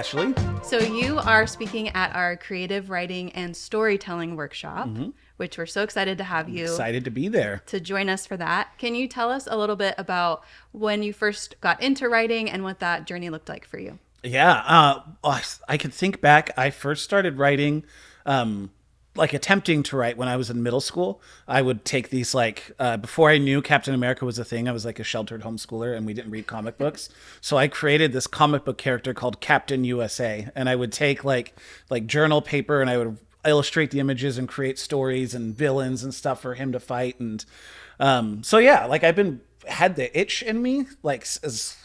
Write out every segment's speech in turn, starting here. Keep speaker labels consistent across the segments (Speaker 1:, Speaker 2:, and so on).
Speaker 1: Ashlee.
Speaker 2: So you are speaking at our creative writing and storytelling workshop, which we're so excited to have you
Speaker 1: Excited to be there.
Speaker 2: to join us for that. Can you tell us a little bit about when you first got into writing and what that journey looked like for you?
Speaker 1: Yeah, I could think back. I first started writing, attempting to write when I was in middle school. I would take these before I knew Captain America was a thing, I was like a sheltered homeschooler and we didn't read comic books. So I created this comic book character called Captain USA. And I would take like journal paper and I would illustrate the images and create stories and villains and stuff for him to fight. And had the itch in me as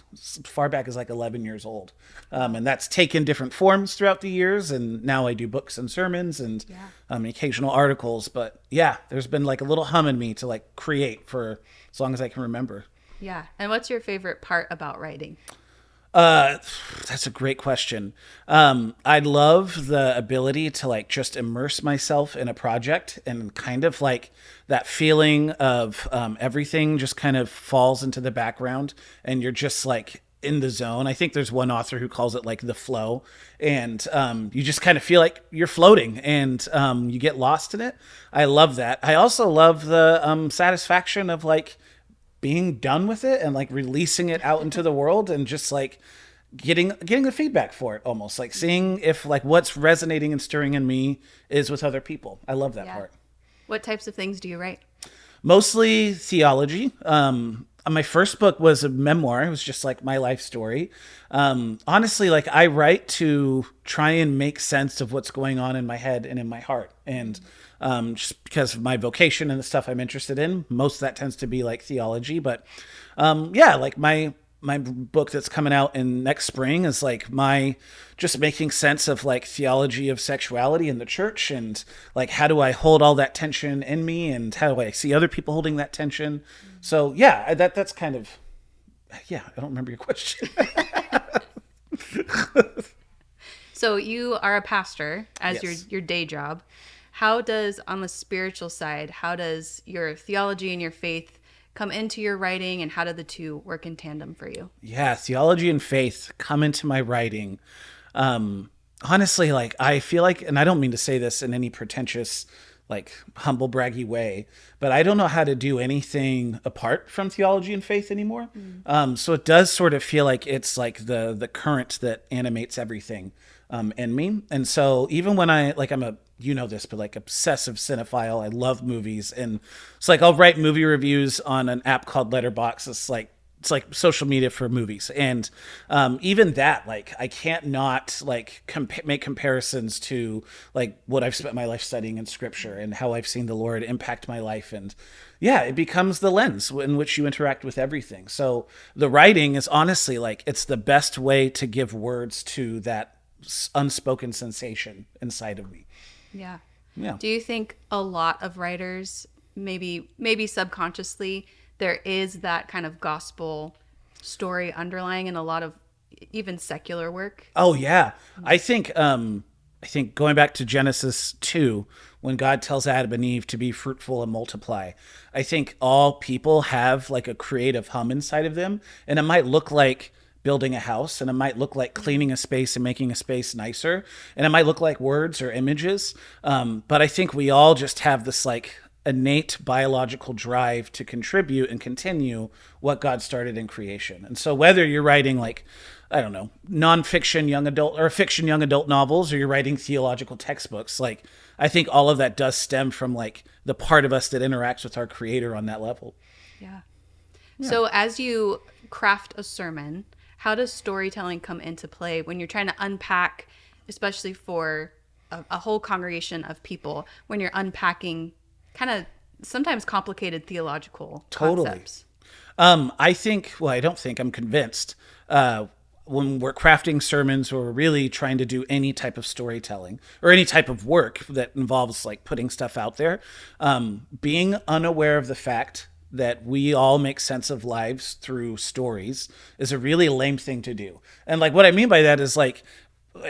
Speaker 1: far back as 11 years old. And that's taken different forms throughout the years. And now I do books and sermons and occasional articles. But yeah, there's been a little hum in me to create for as long as I can remember.
Speaker 2: Yeah. And what's your favorite part about writing?
Speaker 1: That's a great question. I love the ability to just immerse myself in a project and kind of that feeling of everything just kind of falls into the background and you're just in the zone. I think there's one author who calls it the flow, and you just kind of feel like you're floating and you get lost in it. I love that. I also love the satisfaction of being done with it and releasing it out into the world and just getting the feedback for it, almost seeing if what's resonating and stirring in me is with other people. I love that part.
Speaker 2: What types of things do you write?
Speaker 1: Mostly theology. My first book was a memoir. It was just my life story. Honestly, I write to try and make sense of what's going on in my head and in my heart. And just because of my vocation and the stuff I'm interested in, most of that tends to be theology. But my book that's coming out in next spring is my just making sense of theology of sexuality in the church and how do I hold all that tension in me and how do I see other people holding that tension. So yeah, that's kind of, I don't remember your question.
Speaker 2: So you are a pastor as
Speaker 1: Yes.
Speaker 2: your day job. How does, on the spiritual side, how does your theology and your faith come into your writing, and how do the two work in tandem for you?
Speaker 1: Yeah, theology and faith come into my writing. Honestly, I feel and I don't mean to say this in any pretentious, humble braggy way, but I don't know how to do anything apart from theology and faith anymore. So it does sort of feel like it's the current that animates everything in me. And so even when I'm a, you know this, but obsessive cinephile, I love movies. And it's I'll write movie reviews on an app called Letterboxd. It's like social media for movies. And even that, I can't not make comparisons to what I've spent my life studying in scripture and how I've seen the Lord impact my life. And yeah, it becomes the lens in which you interact with everything. So the writing is honestly it's the best way to give words to that unspoken sensation inside of me.
Speaker 2: Yeah.
Speaker 1: Yeah.
Speaker 2: Do you think a lot of writers, maybe subconsciously, there is that kind of gospel story underlying in a lot of even secular work?
Speaker 1: Oh yeah. I think going back to Genesis 2, when God tells Adam and Eve to be fruitful and multiply, I think all people have a creative hum inside of them, and it might look like building a house, and it might look like cleaning a space and making a space nicer, and it might look like words or images. But I think we all just have this innate biological drive to contribute and continue what God started in creation. And so whether you're writing I don't know, nonfiction young adult or fiction young adult novels, or you're writing theological textbooks, I think all of that does stem from the part of us that interacts with our Creator on that level.
Speaker 2: Yeah. So as you craft a sermon, how does storytelling come into play when you're trying to unpack, especially for a whole congregation of people, when you're unpacking kind of sometimes complicated theological concepts?
Speaker 1: I'm convinced when we're crafting sermons or we're really trying to do any type of storytelling or any type of work that involves putting stuff out there, being unaware of the fact that we all make sense of lives through stories is a really lame thing to do. And what I mean by that is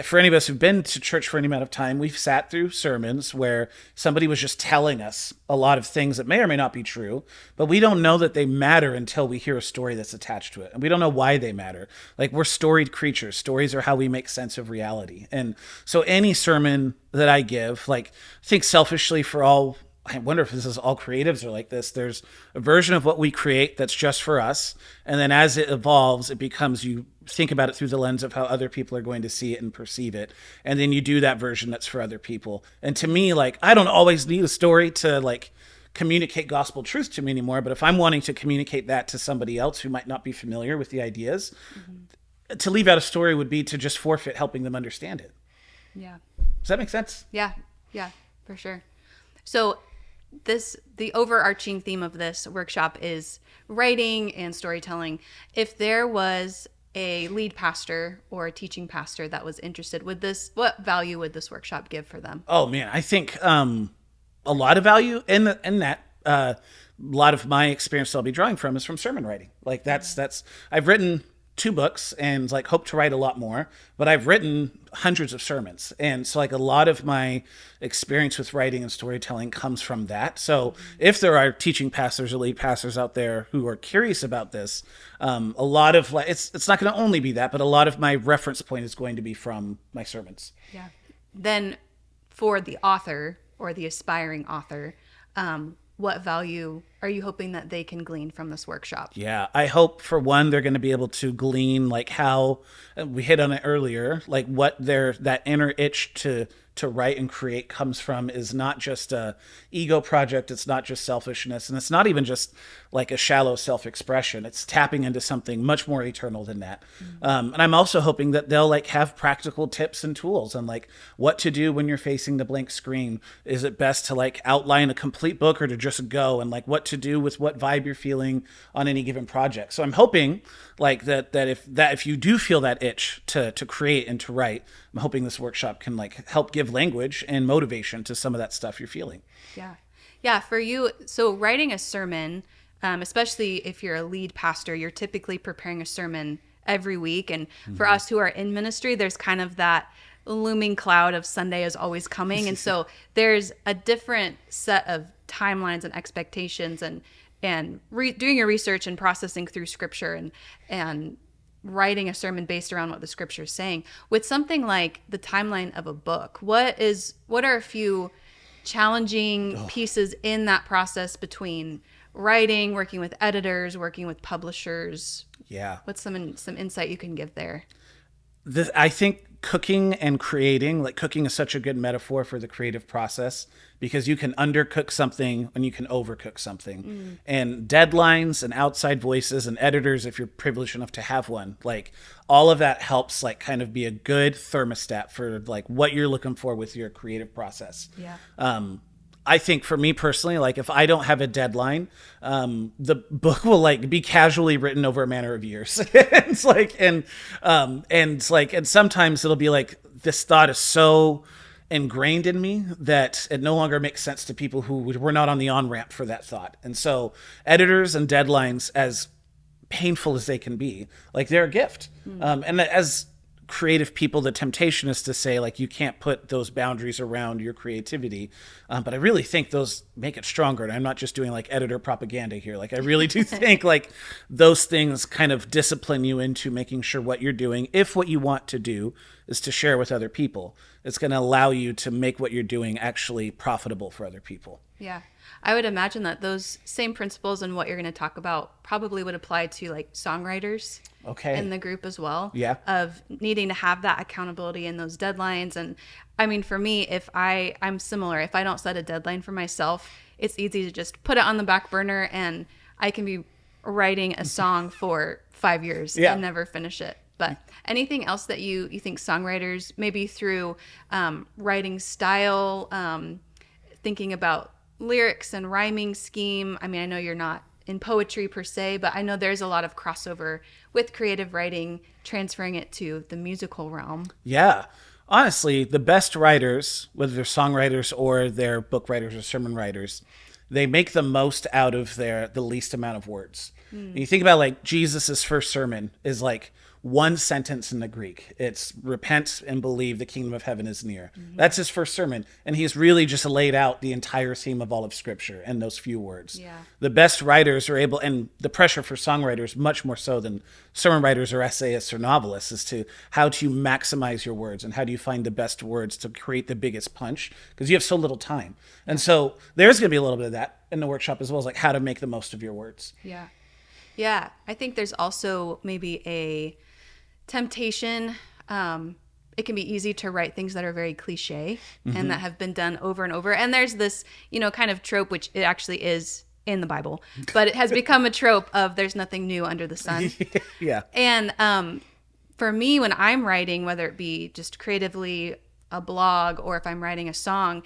Speaker 1: for any of us who've been to church for any amount of time, we've sat through sermons where somebody was just telling us a lot of things that may or may not be true, but we don't know that they matter until we hear a story that's attached to it. And we don't know why they matter. Like, we're storied creatures. Stories are how we make sense of reality. And so any sermon that I give, like, I think selfishly for all, I wonder if this is all creatives are like this. There's a version of what we create that's just for us. And then as it evolves, it becomes, you think about it through the lens of how other people are going to see it and perceive it. And then you do that version that's for other people. And to me, like, I don't always need a story to like communicate gospel truth to me anymore. But if I'm wanting to communicate that to somebody else who might not be familiar with the ideas, to leave out a story would be to just forfeit helping them understand it.
Speaker 2: Yeah.
Speaker 1: Does that make sense?
Speaker 2: Yeah. Yeah, for sure. So the overarching theme of this workshop is writing and storytelling. If there was a lead pastor or a teaching pastor that was interested, what value would this workshop give for them?
Speaker 1: Oh man, I think a lot of value in that. A lot of my experience I'll be drawing from is from sermon writing. Like that's I've written 2 books and like hope to write a lot more, but I've written hundreds of sermons. And so like a lot of my experience with writing and storytelling comes from that. So if there are teaching pastors or lead pastors out there who are curious about this, a lot of like, it's not going to only be that, but a lot of my reference point is going to be from my sermons.
Speaker 2: Yeah. Then for the author or the aspiring author, what value are you hoping that they can glean from this workshop?
Speaker 1: Yeah, I hope for one, they're going to be able to glean like how we hit on it earlier, like what that inner itch to write and create comes from is not just a ego project. It's not just selfishness. And it's not even just like a shallow self-expression. It's tapping into something much more eternal than that. And I'm also hoping that they'll like have practical tips and tools on like what to do when you're facing the blank screen. Is it best to like outline a complete book or to just go, and like what to do with what vibe you're feeling on any given project. So I'm hoping like that if you do feel that itch to create and to write, I'm hoping this workshop can like help give language and motivation to some of that stuff you're feeling.
Speaker 2: Yeah. Yeah. For you, so writing a sermon, especially if you're a lead pastor, you're typically preparing a sermon every week. And for us who are in ministry, there's kind of that looming cloud of Sunday is always coming. And so there's a different set of timelines and expectations and doing your research and processing through scripture and writing a sermon based around what the scripture is saying. With something like the timeline of a book, what are a few challenging pieces in that process between writing, working with editors, working with publishers?
Speaker 1: Yeah.
Speaker 2: What's some insight you can give there?
Speaker 1: I think cooking and creating, like cooking is such a good metaphor for the creative process because you can undercook something and you can overcook something. And deadlines and outside voices and editors, if you're privileged enough to have one, like all of that helps like kind of be a good thermostat for like what you're looking for with your creative process.
Speaker 2: Yeah.
Speaker 1: I think for me personally, like if I don't have a deadline, the book will like be casually written over a matter of years. It's like, and sometimes it'll be like, this thought is so ingrained in me that it no longer makes sense to people who were not on the on-ramp for that thought. And so editors and deadlines, as painful as they can be, like they're a gift. And as creative people, the temptation is to say like you can't put those boundaries around your creativity, but I really think those make it stronger. And I'm not just doing like editor propaganda here. Like I really do think like those things kind of discipline you into making sure what you're doing, if what you want to do is to share with other people, it's going to allow you to make what you're doing actually profitable for other people.
Speaker 2: Yeah. I would imagine that those same principles and what you're going to talk about probably would apply to like songwriters in the group as well.
Speaker 1: Yeah.
Speaker 2: Of needing to have that accountability and those deadlines. And I mean, for me, I'm similar. If I don't set a deadline for myself, it's easy to just put it on the back burner and I can be writing a song for 5 years and never finish it. But anything else that you think songwriters, maybe through writing style, thinking about lyrics and rhyming scheme? I mean, I know you're not in poetry per se, but I know there's a lot of crossover with creative writing, transferring it to the musical realm.
Speaker 1: Yeah. Honestly, the best writers, whether they're songwriters or they're book writers or sermon writers, they make the most out of the least amount of words. And you think about like Jesus's first sermon is like one sentence in the Greek. It's repent and believe the kingdom of heaven is near. That's his first sermon. And he's really just laid out the entire theme of all of Scripture in those few words.
Speaker 2: Yeah.
Speaker 1: The best writers are able, and the pressure for songwriters, much more so than sermon writers or essayists or novelists, is to how to maximize your words and how do you find the best words to create the biggest punch, because you have so little time. And so there's going to be a little bit of that in the workshop, as well as like how to make the most of your words.
Speaker 2: Yeah. Yeah. I think there's also maybe a temptation. It can be easy to write things that are very cliche and that have been done over and over. And there's this, kind of trope, which it actually is in the Bible, but it has become a trope of there's nothing new under the sun.
Speaker 1: Yeah.
Speaker 2: And for me, when I'm writing, whether it be just creatively a blog or if I'm writing a song,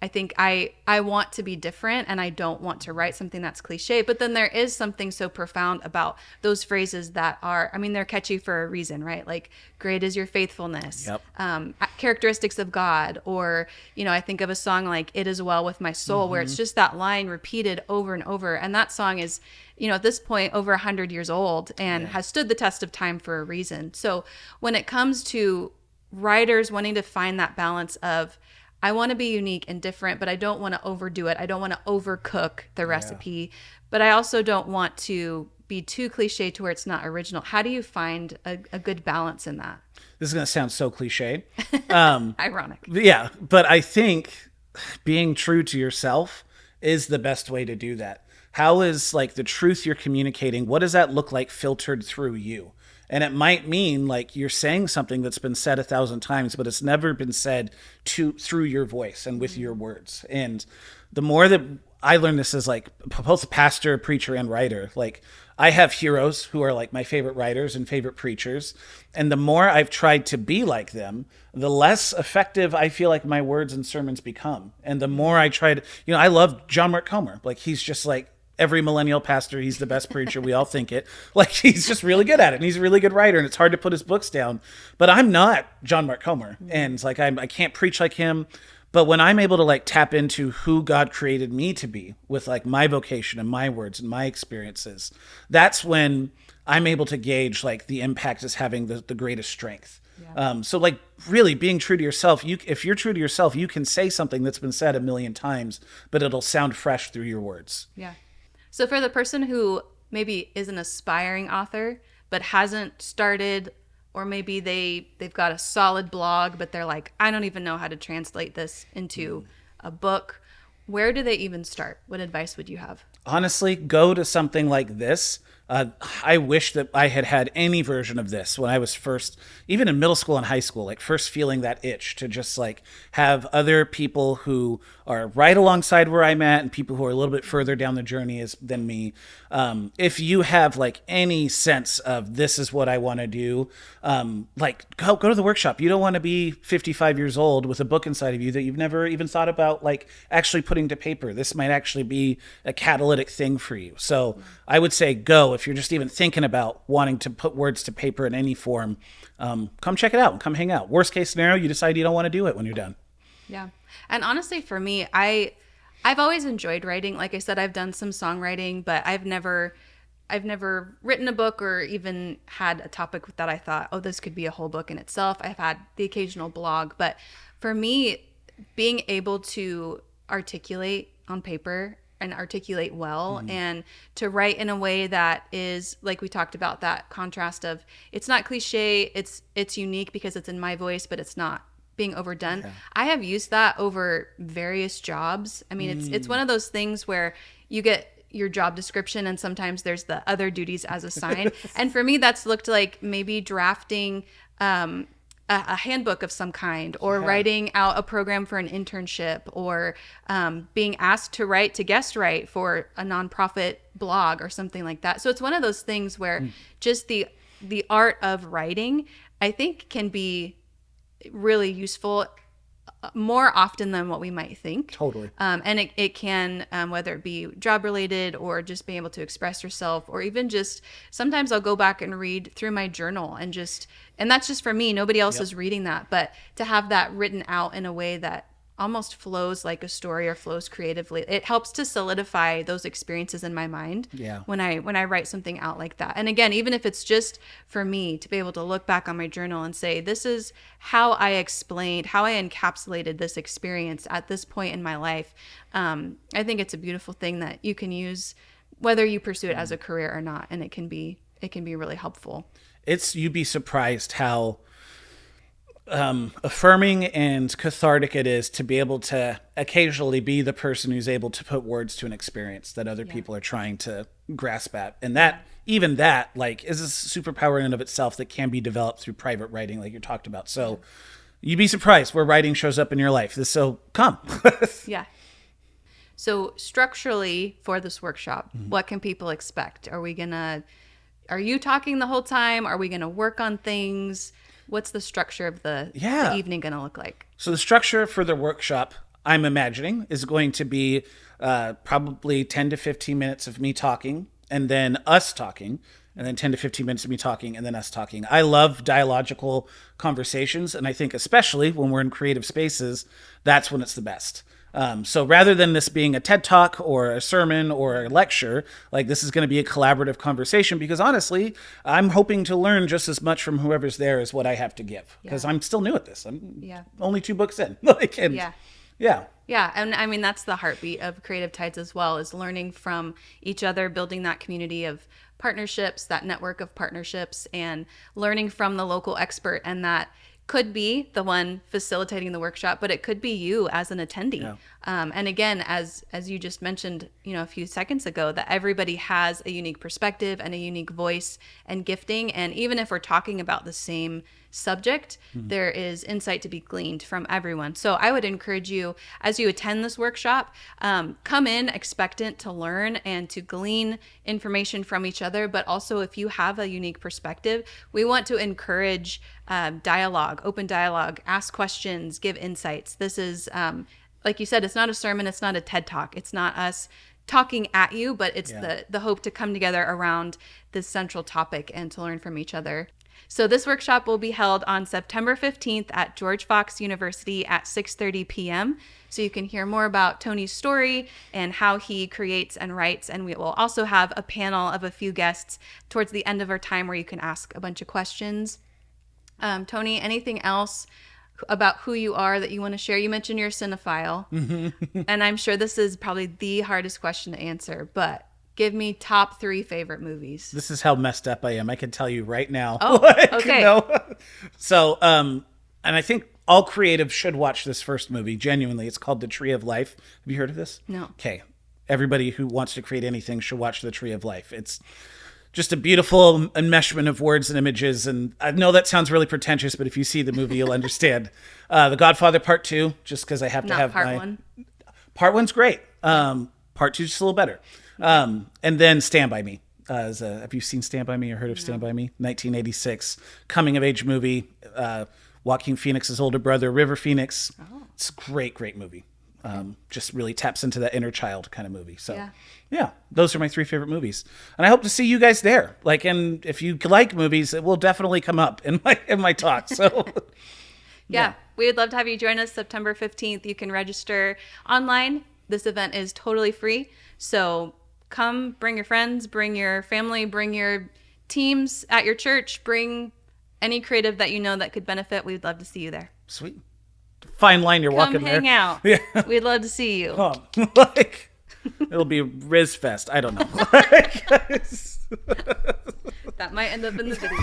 Speaker 2: I think I want to be different and I don't want to write something that's cliche. But then there is something so profound about those phrases that are, they're catchy for a reason, right? Like, great is your faithfulness, characteristics of God. Or, I think of a song like It Is Well With My Soul, where it's just that line repeated over and over. And that song is, at this point, over 100 years old and has stood the test of time for a reason. So when it comes to writers wanting to find that balance of, I want to be unique and different, but I don't want to overdo it. I don't want to overcook the recipe, but I also don't want to be too cliche to where it's not original. How do you find a good balance in that?
Speaker 1: This is going to sound so cliche.
Speaker 2: Ironic.
Speaker 1: Yeah, but I think being true to yourself is the best way to do that. How is like the truth you're communicating, what does that look like filtered through you? And it might mean like you're saying something that's been said 1,000 times, but it's never been said through your voice and with your words. And the more that I learned this as like both a pastor, preacher, and writer, like I have heroes who are like my favorite writers and favorite preachers. And the more I've tried to be like them, the less effective I feel like my words and sermons become. And the more I try to, I love John Mark Comer. Like he's just like, every millennial pastor, he's the best preacher. We all think it. Like he's just really good at it, and he's a really good writer, and it's hard to put his books down. But I'm not John Mark Comer, and like I can't preach like him. But when I'm able to like tap into who God created me to be with like my vocation and my words and my experiences, that's when I'm able to gauge like the impact is having the greatest strength. Yeah. So like really being true to yourself, if you're true to yourself, you can say something that's been said 1,000,000 times, but it'll sound fresh through your words.
Speaker 2: Yeah. So for the person who maybe is an aspiring author but hasn't started, or maybe they've got a solid blog but they're like, I don't even know how to translate this into a book, where do they even start? What advice would you have?
Speaker 1: Honestly, go to something like this. I wish that I had had any version of this when I was first, even in middle school and high school, like first feeling that itch to just like have other people who are right alongside where I'm at and people who are a little bit further down the journey than me. If you have like any sense of this is what I want to do, like go to the workshop. You don't want to be 55 years old with a book inside of you that you've never even thought about like actually putting to paper. This might actually be a catalytic thing for you. So I would say go. If you're just even thinking about wanting to put words to paper in any form, come check it out and come hang out. Worst case scenario, you decide you don't want to do it when you're done.
Speaker 2: Yeah. And honestly, for me, I've always enjoyed writing. Like I said, I've done some songwriting, but I've never written a book or even had a topic that I thought, oh, this could be a whole book in itself. I've had the occasional blog, but for me, being able to articulate on paper and articulate well and to write in a way that is, like we talked about, that contrast of it's not cliche, it's unique because it's in my voice, but it's not being overdone. Okay. I have used that over various jobs. I mean, it's one of those things where you get your job description and sometimes there's the other duties as assigned. And for me, that's looked like maybe drafting a handbook of some kind, or writing out a program for an internship, or being asked to guest write for a nonprofit blog or something like that. So it's one of those things where just the art of writing, I think, can be really useful more often than what we might think.
Speaker 1: Totally.
Speaker 2: And it can, whether it be job related or just being able to express yourself, or even just sometimes I'll go back and read through my journal and that's just for me. Nobody else is reading that, but to have that written out in a way that almost flows like a story or flows creatively. It helps to solidify those experiences in my mind when I write something out like that. And again, even if it's just for me to be able to look back on my journal and say, this is how I explained, how I encapsulated this experience at this point in my life. I think it's a beautiful thing that you can use whether you pursue it as a career or not. And it can be really helpful.
Speaker 1: You'd be surprised how affirming and cathartic it is to be able to occasionally be the person who's able to put words to an experience that other people are trying to grasp at. And that, even that, like, is a superpower in and of itself that can be developed through private writing, like you talked about. So you'd be surprised where writing shows up in your life. So come.
Speaker 2: Yeah. So structurally for this workshop, what can people expect? Are you talking the whole time? Are we going to work on things? What's the structure of the evening going to look like? So
Speaker 1: the structure for the workshop, I'm imagining, is going to be probably 10 to 15 minutes of me talking and then us talking, and then 10 to 15 minutes of me talking and then us talking. I love dialogical conversations, and I think especially when we're in creative spaces, that's when it's the best. So rather than this being a TED Talk or a sermon or a lecture, like, this is going to be a collaborative conversation, because honestly, I'm hoping to learn just as much from whoever's there as what I have to give, because I'm still new at this. I'm only 2 books in.
Speaker 2: Yeah. And I mean, that's the heartbeat of Creative Tides as well, is learning from each other, building that community of partnerships, that network of partnerships, and learning from the local expert. And that could be the one facilitating the workshop, but it could be you as an attendee. Yeah. And again, as you just mentioned, a few seconds ago, that everybody has a unique perspective and a unique voice and gifting. And even if we're talking about the same subject, there is insight to be gleaned from everyone. So I would encourage you, as you attend this workshop, come in expectant to learn and to glean information from each other. But also, if you have a unique perspective, we want to encourage dialogue, open dialogue, ask questions, give insights. This is, like you said, it's not a sermon, it's not a TED Talk, it's not us talking at you, but it's the hope to come together around this central topic and to learn from each other. So this workshop will be held on September 15th at George Fox University at 6:30 p.m. So you can hear more about Tony's story and how he creates and writes. And we will also have a panel of a few guests towards the end of our time where you can ask a bunch of questions. Tony, anything else about who you are that you want to share? You mentioned you're a cinephile, and I'm sure this is probably the hardest question to answer, but give me top 3 favorite movies.
Speaker 1: This is how messed up I am. I can tell you right now.
Speaker 2: Oh, okay.
Speaker 1: So, and I think all creatives should watch this first movie. Genuinely, it's called The Tree of Life. Have you heard of this?
Speaker 2: No.
Speaker 1: Okay. Everybody who wants to create anything should watch The Tree of Life. It's just a beautiful enmeshment of words and images. And I know that sounds really pretentious, but if you see the movie, you'll understand. The Godfather Part 2, just because I have to have
Speaker 2: Part 1.
Speaker 1: Part 1's great. Part 2's just a little better. And then Stand By Me. Have you seen Stand By Me or heard of Stand By Me? 1986 coming of age movie. Joaquin Phoenix's older brother, River Phoenix. Oh. It's a great movie. Just really taps into that inner child kind of movie. So yeah, those are my 3 favorite movies. And I hope to see you guys there. And if you like movies, it will definitely come up in my talk. So
Speaker 2: yeah, we would love to have you join us September 15th. You can register online. This event is totally free. So come, bring your friends, bring your family, bring your teams at your church, bring any creative that you know that could benefit. We'd love to see you there.
Speaker 1: Sweet. Fine line you're walking there.
Speaker 2: Come hang out. Yeah. We'd love to see you.
Speaker 1: It'll be Riz Fest. I don't know.
Speaker 2: That might end up in the video.